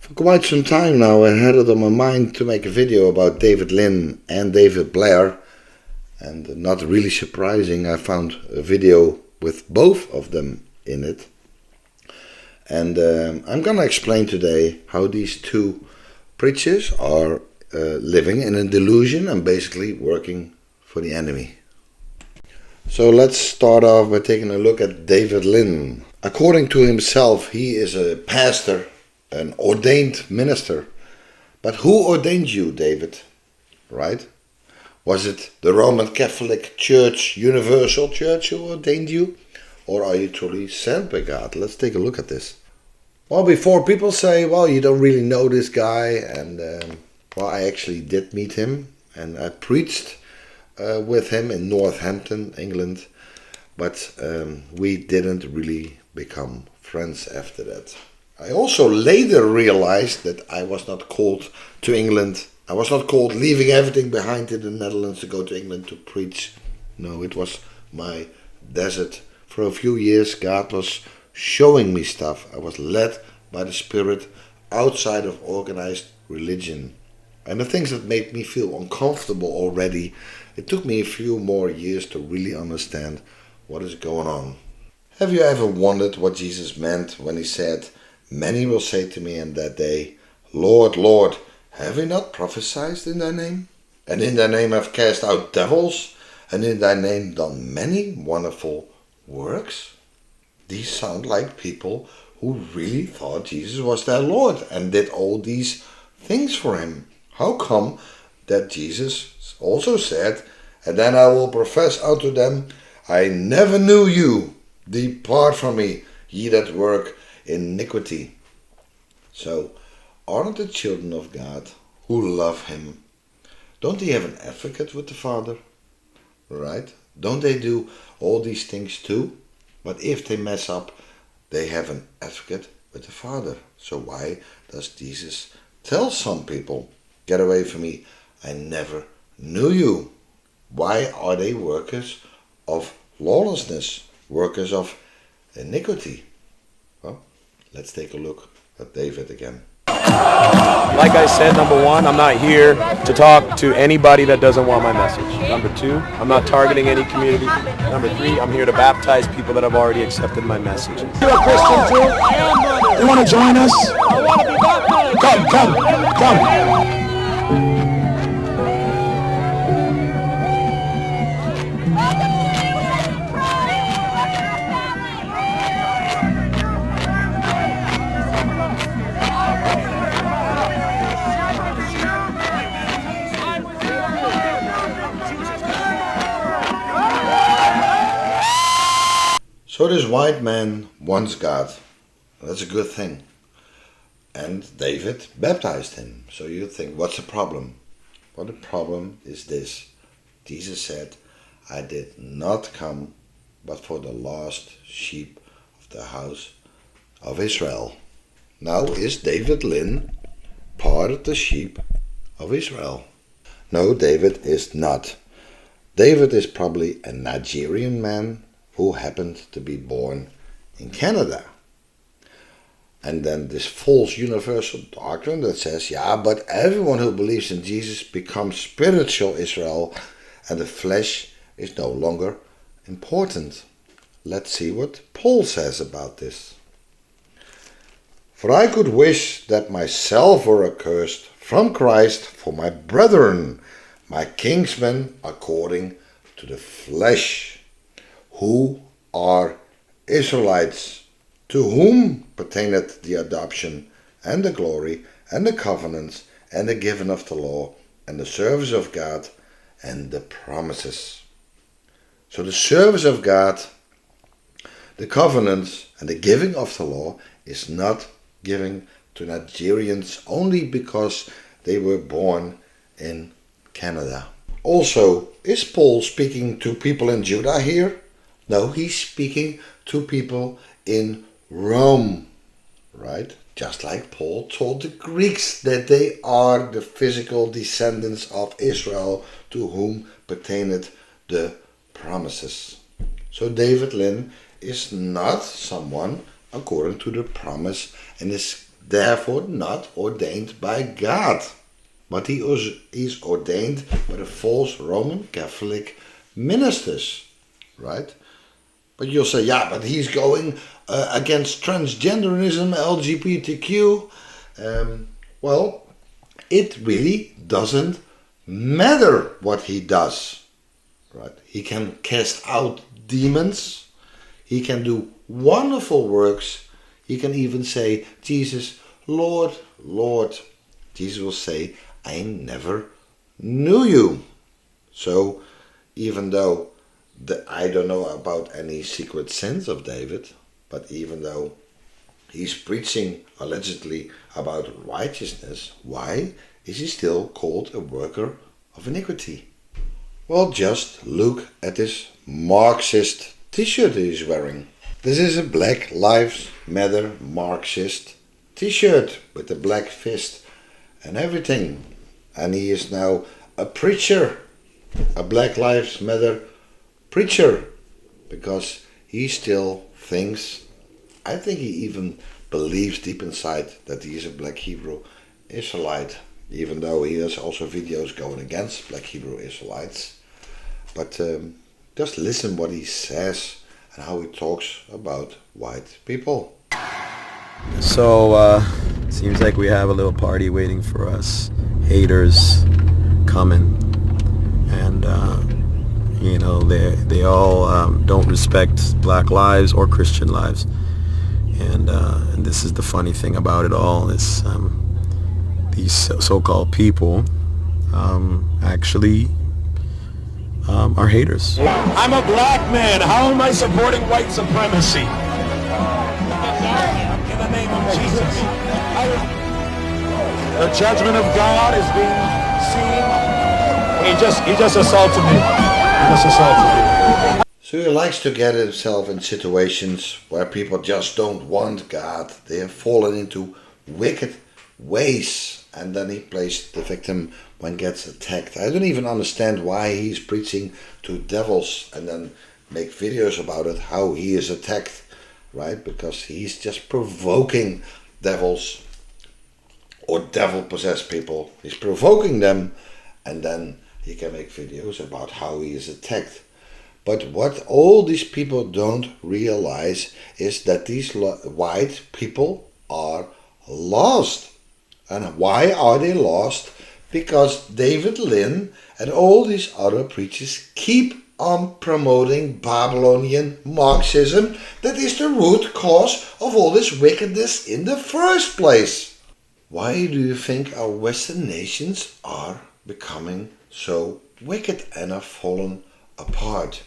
For quite some time now I had it on my mind to make a video about David Linn and David Blair, and not really surprising, I found a video with both of them in it. And I'm gonna explain today how these two preachers are living in a delusion and basically working for the enemy. So let's start off by taking a look at David Linn. According to himself, he is a pastor, an ordained minister. But who ordained you, David? Right? Was it the Roman Catholic Church, Universal Church, who ordained you? Or are you truly sent by God? Let's take a look at this. Well, before people say, well, you don't really know this guy, and well, I actually did meet him, and I preached with him in Northampton, England, but we didn't really become friends after that. I also later realized that I was not called to England. I was not called leaving everything behind in the Netherlands to go to England to preach. No, it was my desert. For a few years, God was showing me stuff. I was led by the Spirit outside of organized religion. And the things that made me feel uncomfortable already, it took me a few more years to really understand what is going on. Have you ever wondered what Jesus meant when he said, "Many will say to me in that day, Lord, Lord, have we not prophesied in thy name? And in thy name have cast out devils, and in thy name done many wonderful works?" These sound like people who really thought Jesus was their Lord and did all these things for him. How come that Jesus also said, "And then I will profess unto them, I never knew you. Depart from me, ye that work iniquity"? So, aren't the children of God who love him, don't they have an advocate with the Father? Right? Don't they do all these things too? But if they mess up, they have an advocate with the Father. So why does Jesus tell some people, "Get away from me, I never knew you"? Why are they workers of lawlessness, workers of iniquity? Well, let's take a look at David again. Like I said, number one, I'm not here to talk to anybody that doesn't want my message. Number two, I'm not targeting any community. Number three, I'm here to baptize people that have already accepted my message. You're a Christian too? I am, brother. You want to join us? I want to be baptized. Come. So this white man wants God. That's a good thing. And David baptized him. So you think, what's the problem? Well, the problem is this. Jesus said, "I did not come but for the lost sheep of the house of Israel." Now, is David Linn part of the sheep of Israel? No, David is not. David is probably a Nigerian man who happened to be born in Canada. And then this false universal doctrine that says, yeah, but everyone who believes in Jesus becomes spiritual Israel and the flesh is no longer important. Let's see what Paul says about this. "For I could wish that myself were accursed from Christ for my brethren, my kinsmen according to the flesh, who are Israelites, to whom pertaineth the adoption and the glory and the covenants and the giving of the law and the service of God and the promises." So the service of God, the covenants and the giving of the law is not given to Nigerians only because they were born in Canada. Also, is Paul speaking to people in Judah here? No, he's speaking to people in Rome, right? Just like Paul told the Greeks that they are the physical descendants of Israel to whom pertaineth the promises. So David Linn is not someone according to the promise and is therefore not ordained by God. But he is ordained by the false Roman Catholic ministers, right? But you'll say, yeah, but he's going against transgenderism, LGBTQ. Well, it really doesn't matter what he does, right? He can cast out demons. He can do wonderful works. He can even say, Jesus, Lord, Lord. Jesus will say, I never knew you. So, even though I don't know about any secret sins of David, but even though he's preaching allegedly about righteousness, why is he still called a worker of iniquity? Well, just look at this Marxist t-shirt he's wearing. This is a Black Lives Matter Marxist t-shirt with a black fist and everything. And he is now a preacher, a Black Lives Matter preacher, because he still thinks, I think he even believes deep inside that he is a black Hebrew Israelite, even though he has also videos going against black Hebrew Israelites. But just listen what he says and how he talks about white people. So, seems like we have a little party waiting for us. Haters coming. And, you know, they all don't respect black lives or Christian lives. And this is the funny thing about it all, is these so-called people actually are haters. I'm a black man. How am I supporting white supremacy? In the name of Jesus. The judgment of God is being seen. He just assaulted me. He just assaulted me. So he likes to get himself in situations where people just don't want God. They have fallen into wicked ways, and then he plays the victim when gets attacked. I don't even understand why he's preaching to devils and then make videos about it, how he is attacked, right? Because he's just provoking devils or devil-possessed people. He's provoking them, and then he can make videos about how he is attacked. But what all these people don't realize is that these white people are lost. And why are they lost? Because David Linn and all these other preachers keep on promoting Babylonian Marxism. That is the root cause of all this wickedness in the first place. Why do you think our Western nations are becoming so wicked and have fallen apart?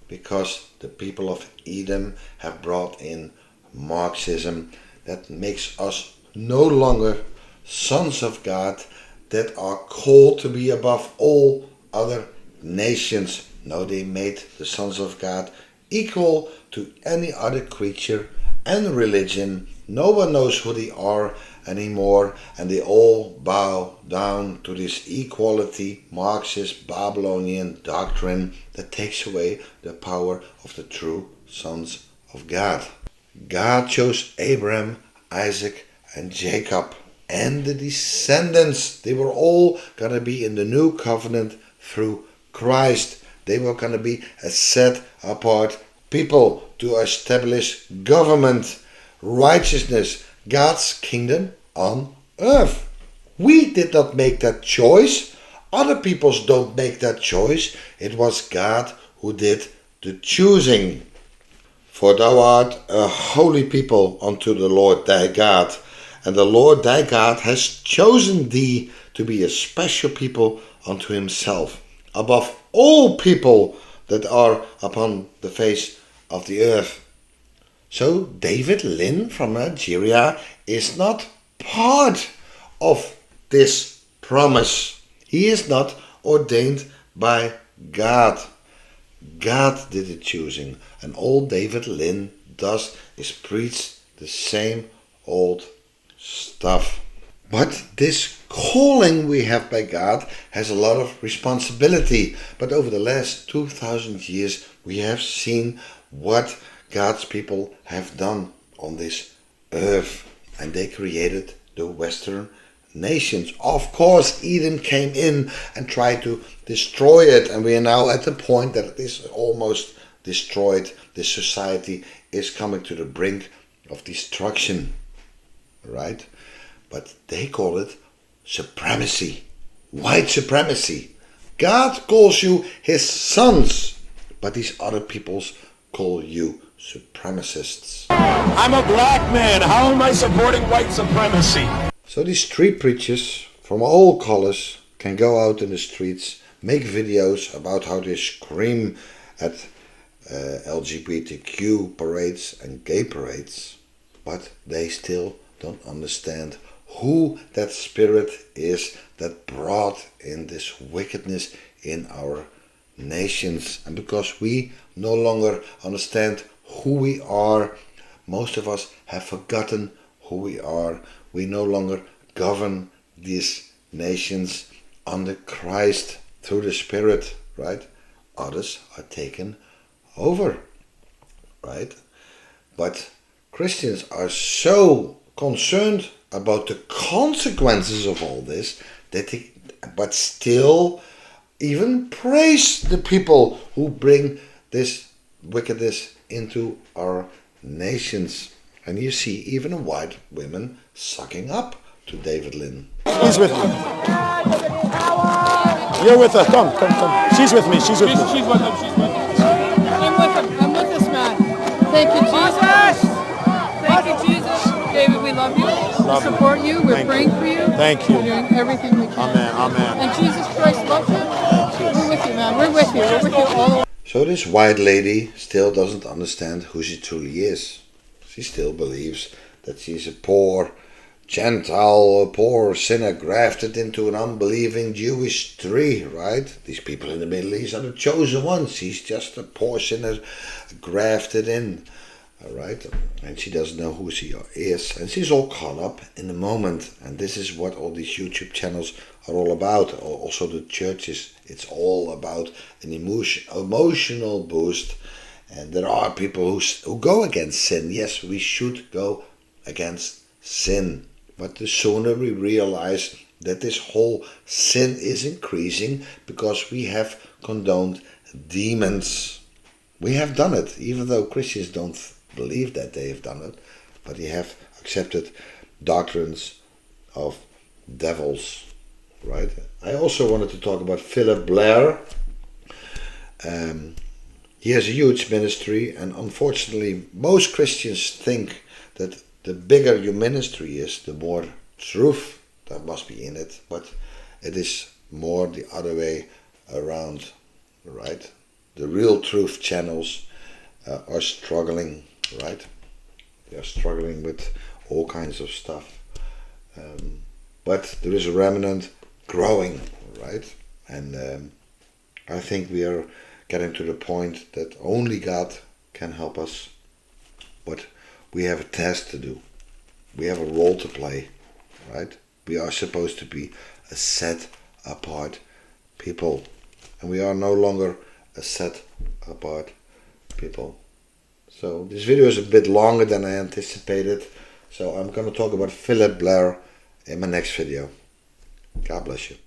Because the people of Edom have brought in Marxism that makes us no longer sons of God that are called to be above all other nations. No, they made the sons of God equal to any other creature and religion. No one knows who they are anymore, and they all bow down to this equality, Marxist, Babylonian doctrine that takes away the power of the true sons of God. God chose Abraham, Isaac, and Jacob, and the descendants. They were all going to be in the new covenant through Christ. They were going to be a set apart people to establish government, righteousness, God's kingdom on earth. We did not make that choice. Other peoples don't make that choice. It was God who did the choosing. For thou art a holy people unto the Lord thy God, and the Lord thy God has chosen thee to be a special people unto himself, above all people that are upon the face of the earth. So David Linn from Nigeria is not part of this promise. He is not ordained by God. God did the choosing, and all David Linn does is preach the same old stuff. But this calling we have by God has a lot of responsibility. But over the last 2,000 years we have seen what God's people have done on this earth. and they created the Western nations. Of course, Eden came in and tried to destroy it, and we are now at the point that it is almost destroyed. This society is coming to the brink of destruction, right? But they call it supremacy, white supremacy. God calls you his sons, but these other peoples call you supremacists. I'm a black man. How am I supporting white supremacy? So these street preachers from all colors can go out in the streets, make videos about how they scream at LGBTQ parades and gay parades, but they still don't understand who that spirit is that brought in this wickedness in our nations. And because we no longer understand who we are, most of us have forgotten who we are. We no longer govern these nations under Christ through the Spirit, right? Others are taken over, right? But Christians are so concerned about the consequences of all this that they, but still even praise the people who bring this wickedness into our nations. And you see even white women sucking up to David Linn. He's with me. You're with her. Come. She's with me. She's with me. She's with him. I'm with him. I'm with this man. Thank you, Jesus. Thank you, Jesus. David, we love you. We support you. We're praying for you. Thank you. We're doing everything we can. Amen. And Jesus Christ loves you. We're with you, man. We're with you. We're with you all the way. So this white lady still doesn't understand who she truly is. She still believes that she's a poor Gentile, a poor sinner grafted into an unbelieving Jewish tree, right? These people in the Middle East are the chosen ones. She's just a poor sinner grafted in, all right? And she doesn't know who she is. And she's all caught up in the moment. And this is what all these YouTube channels are all about. Also the churches. It's all about an emotional boost. And there are people who go against sin. Yes, we should go against sin. But the sooner we realize that this whole sin is increasing because we have condoned demons. We have done it, even though Christians don't believe that they have done it. But they have accepted doctrines of devils, right? I also wanted to talk about Philip Blair. He has a huge ministry, and unfortunately most Christians think that the bigger your ministry is, the more truth that must be in it, but it is more the other way around, right? The real truth channels are struggling, right? They are struggling with all kinds of stuff. But there is a remnant growing, right? And I think we are getting to the point that only God can help us. But we have a task to do. We have a role to play, right? We are supposed to be a set apart people. And we are no longer a set apart people. So this video is a bit longer than I anticipated. So I'm going to talk about Philip Blair in my next video. God bless you.